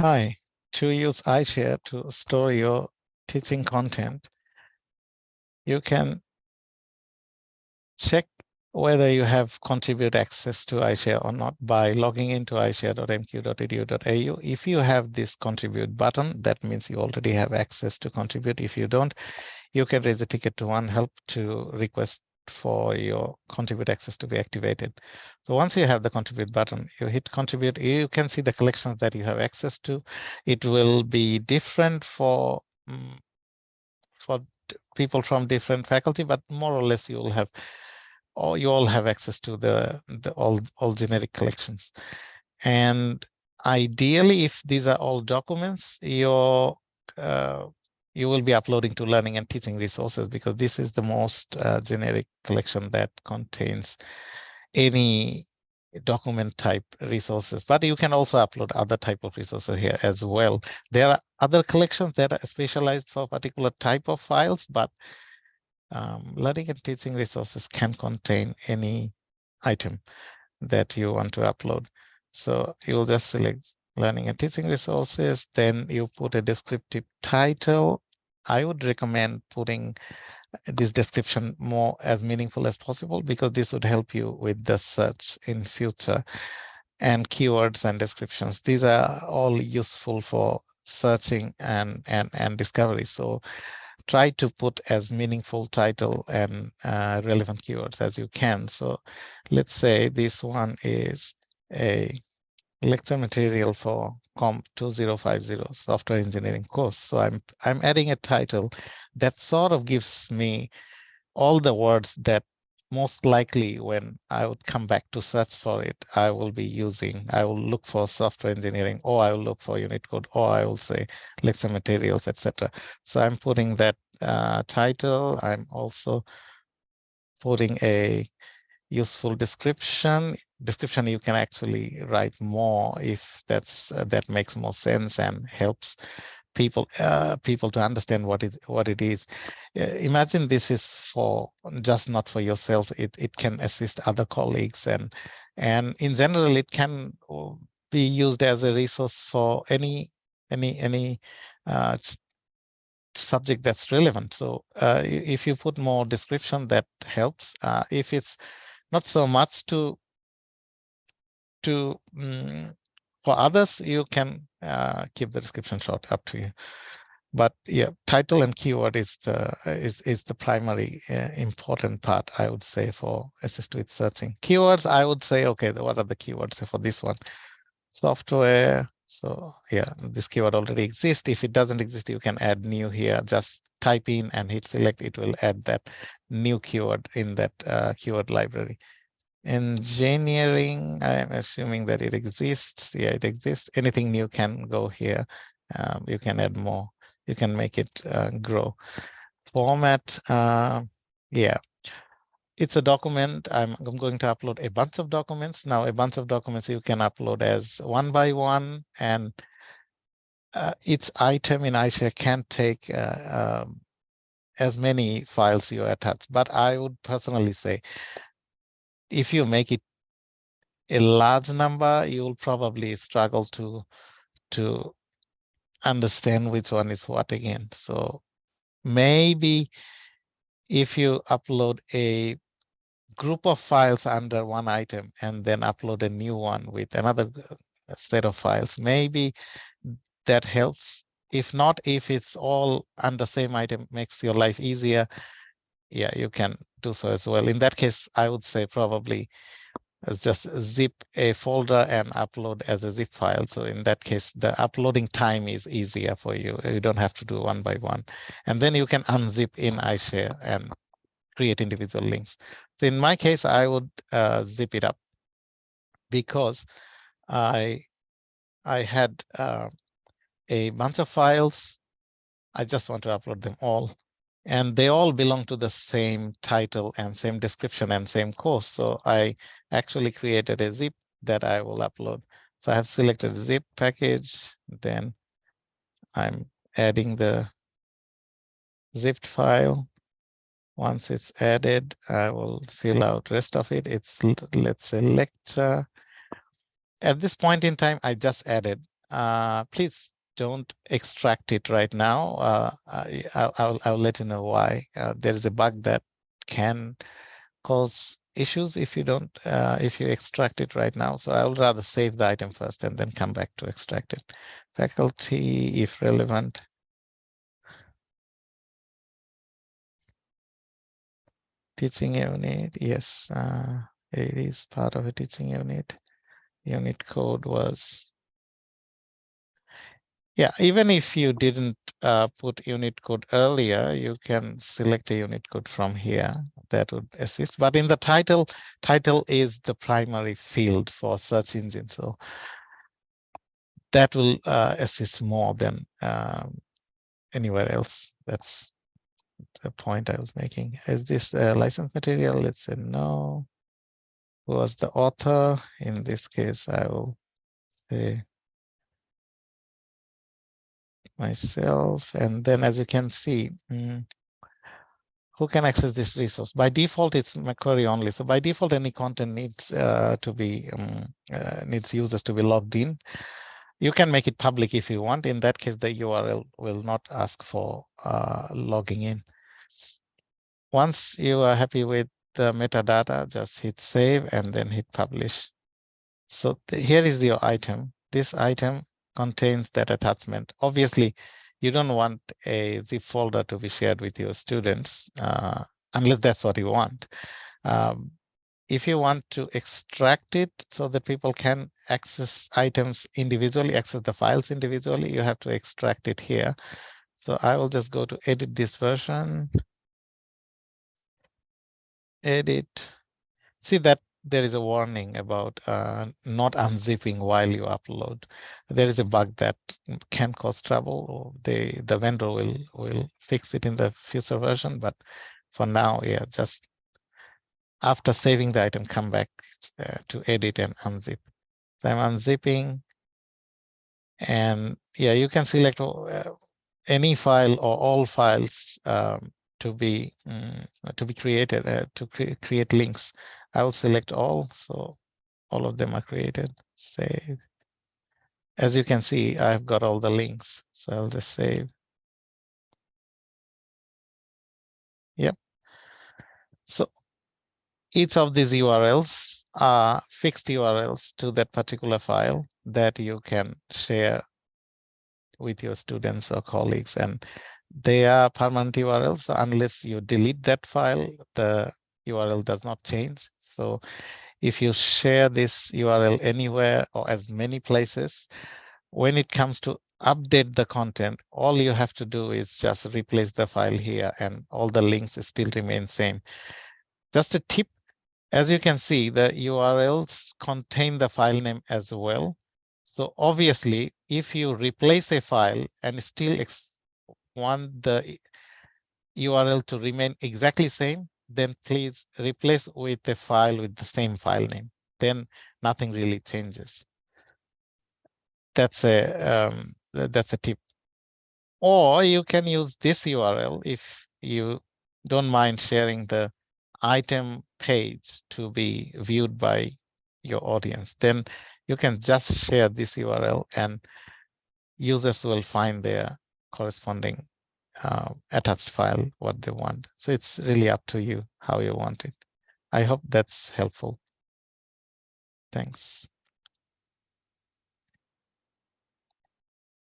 Hi, to use iShare to store your teaching content, you can check whether you have contribute access to iShare or not by logging into ishare.mq.edu.au. If you have this contribute button, that means you already have access to contribute. If you don't, you can raise a ticket to OneHelp to request for your contribute access to be activated. So once you have the contribute button, you hit contribute, you can see the collections that you have access to. It will be different for people from different faculty, but more or less you will have, or you all have access to the all generic collections. And ideally, if these are all documents, you will be uploading to learning and teaching resources, because this is the most generic collection that contains any document type resources, but you can also upload other type of resources here as well. There are other collections that are specialized for particular type of files, but learning and teaching resources can contain any item that you want to upload. So you'll just select learning and teaching resources, then you put a descriptive title. I would recommend putting this description more as meaningful as possible, because this would help you with the search in future. And keywords and descriptions, these are all useful for searching and discovery. So try to put as meaningful title and relevant keywords as you can. So let's say this one is a lecture material for Comp 2050 software engineering course. So I'm adding a title that sort of gives me all the words that most likely when I would come back to search for it, I will be using. I will look for software engineering, or I will look for unit code, or I will say lecture materials, etc. So I'm putting that title. I'm also putting a useful description. Description you can actually write more if that makes more sense and helps people to understand what it is. Imagine this is for just not for yourself. It can assist other colleagues, and in general it can be used as a resource for any uh, subject that's relevant. So if you put more description, that helps. If it's not so much to for others, you can keep the description short, up to you. But yeah, title and keyword is the primary important part, I would say, for assist with searching. Keywords, I would say, okay, what are the keywords for this one? Software. So yeah, this keyword already exists. If it doesn't exist, you can add new here. Just type in and hit select. It will add that new keyword in that keyword library. Engineering, I am assuming that it exists. Yeah, it exists. Anything new can go here. You can add more. You can make it grow. Format, yeah. It's a document. I'm going to upload a bunch of documents. Now, a bunch of documents you can upload as one by one, and each item in iShare can take as many files you attach. But I would personally say, if you make it a large number, you will probably struggle to understand which one is what again. So maybe if you upload a group of files under one item and then upload a new one with another set of files, maybe that helps. If not, if it's all under same item, makes your life easier, yeah, you can do so as well. In that case, I would say probably just zip a folder and upload as a zip file. So in that case, the uploading time is easier for you. You don't have to do one by one. And then you can unzip in iShare and create individual links. So in my case, I would zip it up, because I had a bunch of files. I just want to upload them all. And they all belong to the same title and same description and same course. So I actually created a zip that I will upload. So I have selected zip package, then I'm adding the zipped file. Once it's added, I will fill out rest of it. It's, let's say, lecture. At this point in time, I just added please don't extract it right now. I'll let you know why. There is a bug that can cause issues if you don't if you extract it right now. So I would rather save the item first and then come back to extract it. Faculty, if relevant. Teaching unit, yes, it is part of a teaching unit. Unit code was, yeah, even if you didn't put unit code earlier, you can select a unit code from here that would assist. But in the title is the primary field for search engine. So that will assist more than anywhere else. That's the point I was making. Is this license material? Let's say no. Who was the author? In this case, I will say myself. And then as you can see, who can access this resource? By default, it's Macquarie only. So by default, any content needs to be needs users to be logged in. You can make it public if you want. In that case, the URL will not ask for logging in. Once you are happy with the metadata, just hit save and then hit publish. So here is your item. This item contains that attachment. Obviously, you don't want a zip folder to be shared with your students unless that's what you want. If you want to extract it so that people can access items individually, access the files individually, you have to extract it here. So I will just go to edit this version, edit. See that there is a warning about not unzipping while you upload. There is a bug that can cause trouble. The vendor will fix it in the future version, but for now, yeah, just after saving the item, come back to edit and unzip. So I'm unzipping, and yeah, you can select any file or all files to be created to create links. I will select all, so all of them are created. Save. As you can see, I've got all the links, so I'll just save. Yep. So each of these URLs are fixed URLs to that particular file that you can share with your students or colleagues, and they are permanent URLs. So unless you delete that file, the URL does not change. So if you share this URL anywhere or as many places, when it comes to update the content, all you have to do is just replace the file here and all the links still remain same. Just a tip, as you can see, the URLs contain the file name as well. So obviously, if you replace a file and still want the URL to remain exactly same, then please replace with a file with the same file name. Then nothing really changes. That's a tip. Or you can use this URL if you don't mind sharing the item page to be viewed by your audience. Then you can just share this URL and users will find their corresponding attached file, what they want. So it's really up to you how you want it. I hope that's helpful. Thanks.